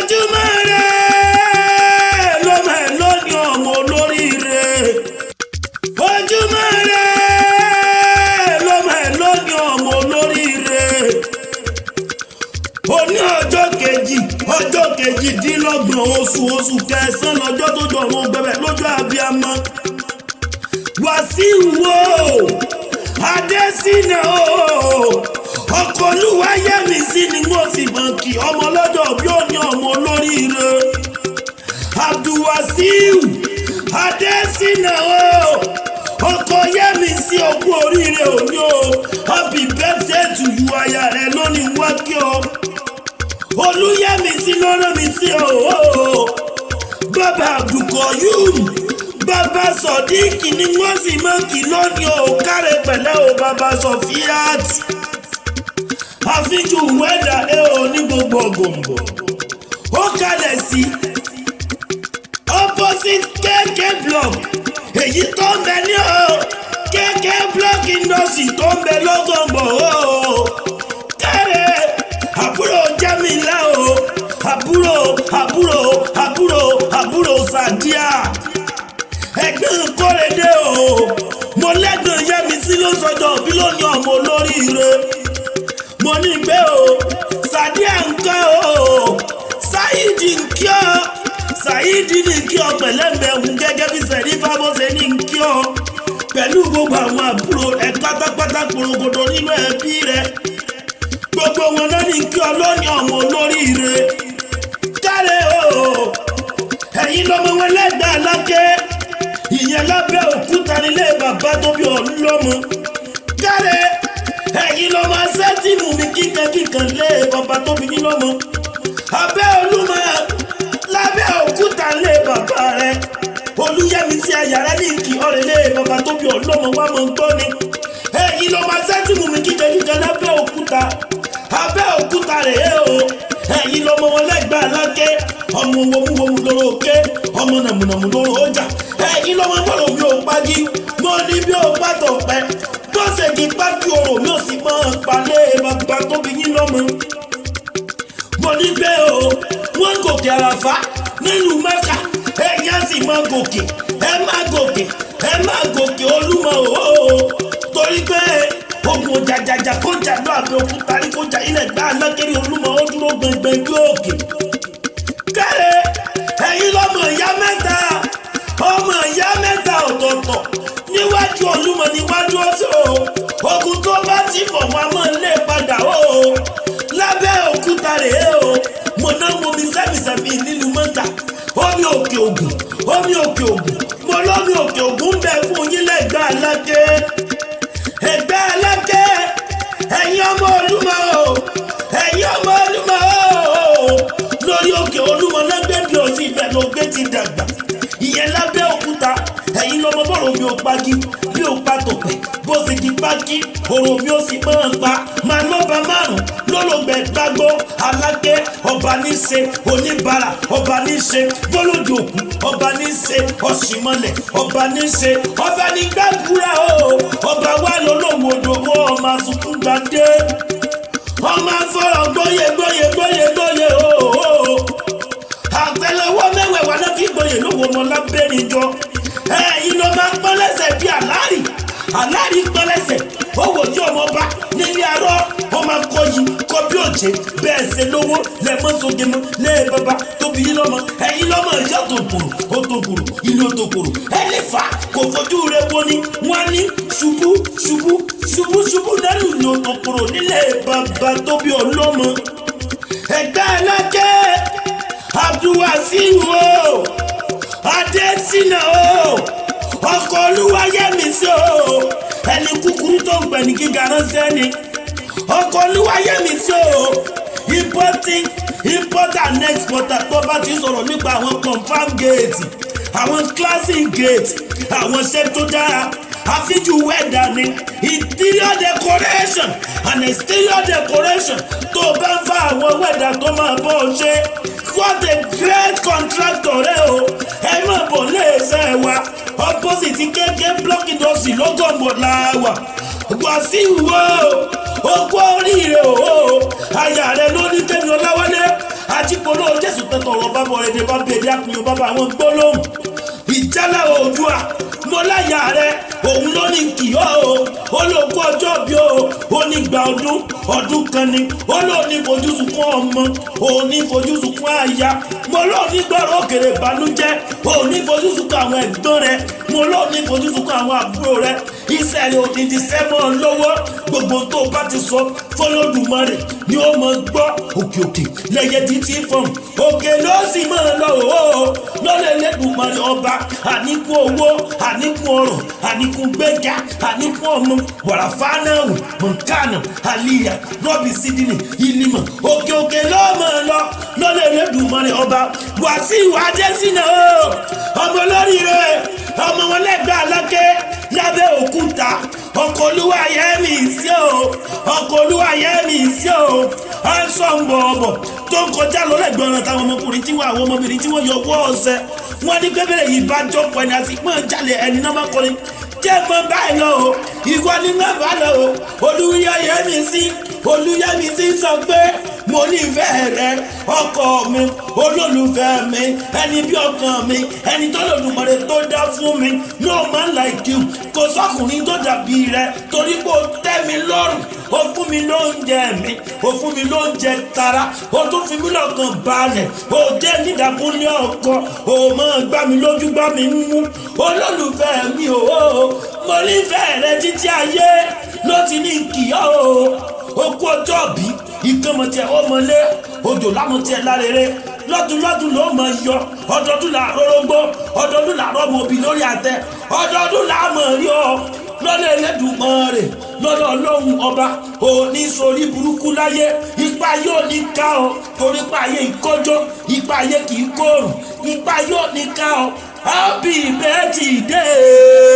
ojúmọ́ rẹ lọ́mọ ẹ̀ lónìí ọmọ olóríire. ojúmọ́ rẹ lọ́mọ ẹ̀ lónìí ọmọ olóríire. òní ọjọ́ kejìdínlọ́gbọ̀n oṣù kẹsàn-án lọ́jọ́ tó jọ ọ̀run gbẹ̀bẹ̀ lójú abiyamọ. Wàsíù o Adésínà o ọkọ Olúwayẹmísí ni mo sì mọ̀ kí ọmọ lọ́dọ̀ bí ó ní ọmọ olóríire. Abdulwasiu Adésínà o ọkọ Yẹmísí okú oríire òní o happy birthday to you aya rẹ lónìí wá kí o. Olúyẹmísí ló rán mi sí o bàbá Abdulkoyum bàbá Sọ̀díkì ni wọ́n sì mọ̀ kí lónìí o kárẹ̀ pẹ̀lẹ́ o bàbá Sọfíàt àfijù wẹ́dà ní gbogbo gòǹbò ó kalẹ̀ sí opposite KK block èyí tó ń bẹ ní o KK block industry tó ń bẹ lọ́gọ̀ǹbò o kárẹ̀ àbúrò Jámílà o àbúrò Sàdíà ẹgbẹ́ Kórèdé o mo lẹ́gbẹ̀ẹ́ Yẹmísí ló sọjọ́ bí lónìí ọmọ olóríire. mo ní gbé o Sàdíà ń kọ́ o Sáyídì ń kí ọ Sáyídì ní kí ọ pẹ̀lẹ́mẹ̀hún gẹ́gẹ́ bí Sẹ̀rífà bó ṣe ní kí ọ pẹ̀lú gbogbo àwọn àbúrò ẹ̀ pátápátá porogodo nínú ẹbí rẹ gbogbo wọn náà ní kí ọ lónìí ọmọ olóríire. kárẹ̀ o ẹ̀yin lọ́mọ wọn lẹ́gbẹ̀ẹ́ Aláké ìyẹn lábẹ́ òkúta nílé bàbá tó bí ọlọ́mọ. kárẹ̀ ẹ̀yin lọ́mọ sẹ́tìmù mi kíkan lé bàbá tó bí yín lọ́mọ. abẹ́ Olúmọ lábẹ́ òkúta lé bàbá rẹ̀ Olúyẹmísí ayàrá ní kí ọ̀rẹ́ lé bàbá tó bí ọlọ́mọ wà mọ̀ ń gbọ́ ni. ẹ̀yin lọ́mọ sẹ́tìmù mi kíkan lábẹ́ òkúta abẹ́ òkúta rẹ̀ o ẹ̀yin lọ́mọ wọn lẹ́gbàá Aláké ọmọ wọmúwọmú lóró òkè ọmọ nàmùnàmù lóró ọjà ẹ̀yin lọ́mọ bọ́lọ̀ mi ò pagi mo ní bí ó pàtó pẹ́ bó ṣe kí pákí orò mi ò sì mọ́ palẹ̀ bàbá tó bí yín lọ́mọ. mo ní bẹ́ẹ̀ o wọ́n gòkè àràfá nílùú Mẹ́kà ẹ̀yin á sì máa gòkè Olúmọ o torí pé ogun jàjàjà kó jà lọ Abẹ́òkúta ní kó jà ilẹ̀ gbá Alákẹ́rẹ́ Olúmọ ó dúró gbẹngbẹng bí òkè. kárẹ̀ ẹ̀yin lọ́mọ ìyá mẹ́ta ọ̀tọ̀ọ̀tọ̀ níwájú Olúmọ níwájú ọ̀sẹ̀ o ogun tó bá ti bọ̀ wọn mọ̀ lé padà o lábẹ́ òkúta rèé o mo náà mo mi sẹ́mìsẹ́mì nínú mọ́ta omi òkè Ògùn mo lọ́mi òkè Ògùn ń bẹ fún yín lẹ́gbàá Aláké ẹgbẹ́ Aláké ẹ̀yin ọmọ Olúmọ o lórí òkè Olúmọ lẹ́gbẹ́ bí òsì ìbẹ̀ ló gbé ti dàgbà ìyẹn lábẹ́ òkúta ẹ̀yin lọ́mọ bọ́rọ̀ mi ò pagi bí ò pa tòpẹ́ bó ṣe di pákí òrò mi ò sì máa pa máa lọ́ba márùn lọ́lọ́gbẹ̀ gbágbó Aláké ọba ní ṣe oníbàárà ọba ní ṣe bọ́lódì òkú ọba ní ṣe ọ̀ṣìmọ́lẹ̀ ọba ní ṣe ọba ní gbàgbúrà o ọba wà lọ́lọ́wọ́ òdòwò ọmọ àsùnkún gbàdé ọmọ afọ́rọ̀ gbóyè o àtẹ́lẹwọ́ mẹ́wẹ̀ẹ́wà náà fi gbóyè lówó ọmọ lábẹ́rin jọ ẹ̀yin ló máa pọ́n lẹ́sẹ̀ bí àlárí pọ́n lẹ́sẹ̀ owó tí ọmọ bá nílé arọ́ ọmọ akọyí kọ bí òjé bẹ́ẹ̀ ṣe lówó lẹ́mọ́ sóge mọ́ lẹ́ẹ̀ bàbá tóbi yín lọ́mọ ẹ̀yin lọ́mọ ìyá tòkòrò ilé tòkòrò ẹlẹ́fà kò fojú rẹ̀ wo ni wọ́n ní ṣubú dánù ní tòkòrò nílé bàbá tóbi ọlọ́mọ. ẹgbẹ́ Aláké Abdulwasiu o Adésínà o ọkọ Olúwayẹmísí o ẹni kúkúrú tó ń gbẹ̀ ní gíga ránṣẹ́ ni ọkọ Olúwayẹmísí o importer and exporter tó bá ti sọ̀rọ̀ nípa àwọn confam gate àwọn classic gate àwọn iṣẹ́ tó dára àfijù wẹ́dà ni interior decoration and exterior decoration tó bá ń fa àwọn wẹ́dà tó máa bọ́ ọ ṣe what a great contractor rẹ o ẹ máa bọ̀ léèṣẹ́ wa opposite KK block industry lọ́gọ̀mọ̀ làwà Wàsíù o okú oríire o aya rẹ ló ní Kẹ́mi Ọláwálé àti polo Jésù tẹ́tọ̀ ọ̀rọ̀ bá bọ̀ ẹ̀dẹ̀ bá bẹ̀ẹ́dẹ́ àpìyàn bàbá àwọn gbólóhùn ìjálá Oòduà mo láyà rẹ òun ló ní kìọ́ o ó ló kó ọjọ́ bí ó ní gba ọdún kan ni ó ló ní fojú sunkún ọmọ ó ní fojú sunkún aya mo ló ní gbọ́rọ̀ òkèrè ìbànújẹ́ ó ní fojú sunkún àwọn ẹ̀gbọ́n rẹ mo ló ní fojú sunkún àwọn àbúrò rẹ iṣẹ́ rẹ òdìdí sẹ́mọ̀ lọ́wọ́ gbogbo tó bá ti sọ fọlọ́dúnmọ́rè ni ó mọ gbọ́ òkè òkè lẹ́yẹ títí fọ́n òkè ló sì mọ̀ lọ lọ́lẹ̀ lẹ́dùnmọ́rè ọba àníkún owó àníkún ọrọ̀ àníkún gbẹ́gà àníkún ọmọ wàràfánáwù mọ̀nkánà àlìyà rọ́bì sídìní ìlímọ̀ òkè òkè ló mọ̀ lọ lọ́lẹ̀ lẹ́dùnmọ́rè ọba Wàsíù Adésínà ọmọ lórí rẹ̀ ọmọ wọn lẹ́gbẹ̀ẹ́ alákẹ́ lábẹ́ òkúta ọkọ̀ Olúwayẹmí sí o ọkọ̀ Olúwayẹmí sí o ọ̀sọ̀ngbọ̀ọ̀bọ̀ tó ń kọjá lọ́lẹ́gbẹ̀ẹ́ ọ̀nà táwọn ọmọkùnrin tí wọ́n àwọn ọmọbìnrin tí wọ́n yọ ọwọ́ ọ̀sẹ̀ wọ́n ní pẹ́pẹ́rẹ́ yìí bá jọpọ̀ ẹni àti pọ́n jalè ẹni náà máa kọrin jẹ́ mọ́ báyìí lọ o ìwọ ni wọ́n bá lọ o Olúyẹmí sí sọ pé mo nífẹ̀ẹ́ rẹ ọkọ mi olólùfẹ́ mi ẹni bí ọkàn mi ẹni tó lòdùmọ̀rẹ́ tó dá fún mi no man like you kò sọ́kùnrin tó dàbí rẹ torí pé ó tẹ́ mi lọ́rùn ó fún mi lóúnjẹ mi ó fún mi lóúnjẹ tara ó tún fi mí lọ́kàn balẹ̀ ó jẹ́ nídàkúnlé ọkọ ó máa gbá mi lójú gbá mi mú olólùfẹ́ mi mo nífẹ̀ẹ́ rẹ títí ayé ló ti ní kìí ó kú ọjọ́ bí ìkànnì ọmọlé odò lámọ̀tí lárere lọ́dún ló mọ̀ yọ ọdọọdún làárọ̀ rógbó ọdọọdún làárọ̀ mọ̀ òbí lórí àtẹ ọdọọdún làmọ̀ rí ọ lọ́lẹ̀ Ẹlẹ́dùmarè lọ́lọ́ Ọlọ́run ọba òní sórí burúkú láyé ipa yóò ní ká ọ torí ipa ayé ìkọjọ́ ipa ayé kì í kóòrùn ipa yóò ní ká ọ happy birthday.